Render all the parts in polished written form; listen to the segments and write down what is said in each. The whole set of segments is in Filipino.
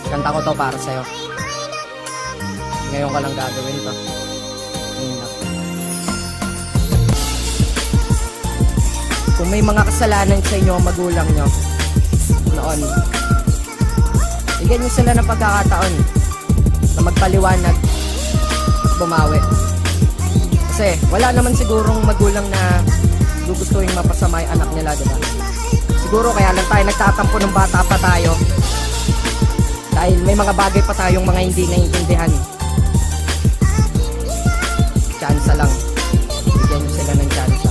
Kanta ko to para sa'yo. Ngayon ko lang gagawin to. Kung may mga kasalanan sa inyo, magulang nyo noon, bigyan nyo sila ng pagkakataon na magpaliwanag at bumawi. Kasi wala naman sigurong magulang na gugustuhin mapasama yung anak nila, diba? Siguro kaya lang tayo nagtatampo ng bata pa tayo dahil may mga bagay pa tayong mga hindi naiintindihan. Tsansa lang. Bigyan nyo sila ng tsansa.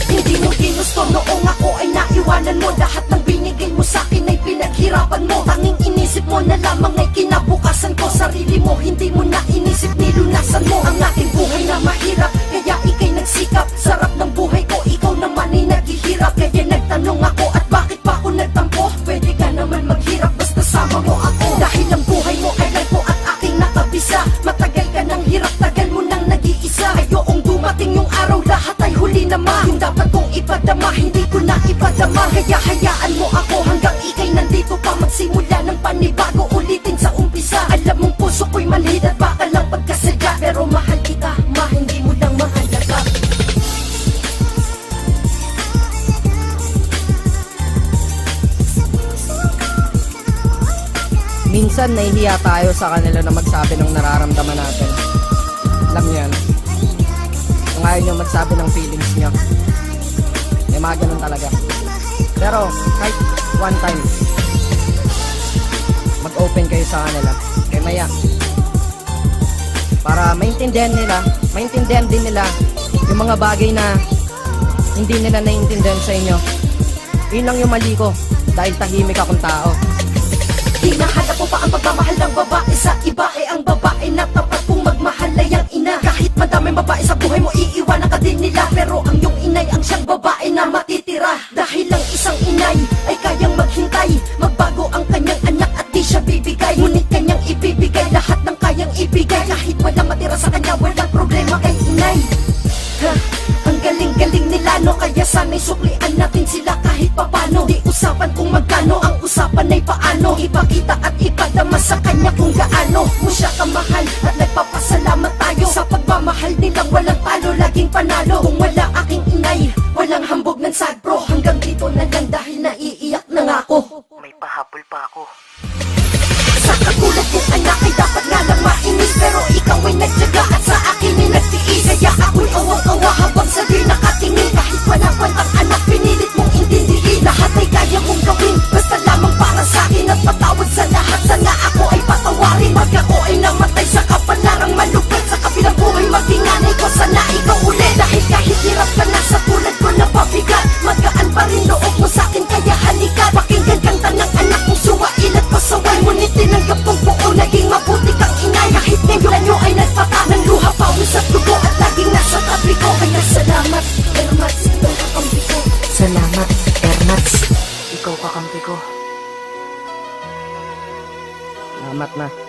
Hindi mo ginusto noong ako ay naiwanan mo. Lahat ng binigay mo sa'kin ay pinaghirapan mo. Tanging inisip mo na lamang ay kinabukasan ko. Sarili mo hindi mo na inisip, nilunasan mo ang aking buhay na mahirap. Kaya ikay nagsikap, sarap ng buhay ko, ikaw naman ay naghihirap. Kaya nagtanong ako at bakit pa ako nagtampo. Pwede ka naman maghirap basta sama mo ako. Dahil ang buhay mo ay life at aking nakabisa. Matagal ka ng hirap, tagal mo nang nag-iisa. Ayokong dumating yung araw, lahat ay huli naman. Yung dapat kong ipadama, hindi ko na ipadama. Kaya hayaan mo ako hanggang ikay nandito pa. Magsimula ng panibago, ulitin sa umpisa. Alam mong puso ko'y manhid at baka lang pagkasadya. Pero mahal kita, hindi mo lang mahalaga. Minsan nahihiya tayo sa kanila na magsabi ng nararamdaman natin. Alam niyo yan. Kung ayaw nyo magsabi ng feelings nyo, may mga ganun talaga. Pero kahit one time, mag-open kayo sa kanila. Kaya maya, para maintindihan din nila yung mga bagay na hindi nila naiintindihan sa inyo. Yun lang yung mali ko, dahil tahimik akong tao. Hinahanap mo pa ang pagmamahal ng babae sa iba, ang babae na tapat kung magmahal ay ang ina. Kahit madaming babae sa buhay mo, iiwanan ka din nila. Pero ang iyong inay ang siyang babae na matitira. Dahil lang isang inay ay kayang maghintay, magbago ang kanyang anak at di siya bibigay. Ngunit kanyang ibibigay lahat ng kayang ibigay. Kahit walang matira sa kanya, walang problema kay inay. Ha, ang galing-galing nila, no? Kaya sana'y suklian natin sila kahit papano. Di usapan kung magkano, ang usapan ay paano. Ipakita at ipadama sa kanya kung gaano mo siya kamahal. At nagpapasalamat tayo sa pagmamahal nilang walang talo, laging panalo. Kung wala aking inay, walang hambog ng sad bro. Hanggang dito na lang dahil naiiyak na nga ako. May pahabol pa ako. Sa kagulat kong anak ay dapat nga lang mainis, pero ikaw ay nagtyaga at sa akin ay nagtiis. Kaya ako'y awang-awa habang sa di nakatingin. Kahit walang kwentang anak, pinilit mong intindihin. Lahat ay kaya mong gawin, basta lamang para sa akin. At patawad sa lahat, sana ako ay patawarin. Pag ako ay namatay sa kapanarang malupit, sa kabilang buhay maging nanay ko, sana ikaw ulit. Dahil kahit hirap ka na sa tulad ko na pabigat, magaan pa rin loob mo sa akin, kaya halika. Pakinggan kang tanang anak mong suwail at pasaway. Ngunit tinanggap kong buo, naging mabuti kang inay. Kahit ngayon nyo ay nagpata ng luha, pawis at dugo, at laging nasa tabi ko. Kaya salamat, Ermats, ikaw kakampi ko. Salamat, Ermats. Ikaw kakampi ko. Salamat na.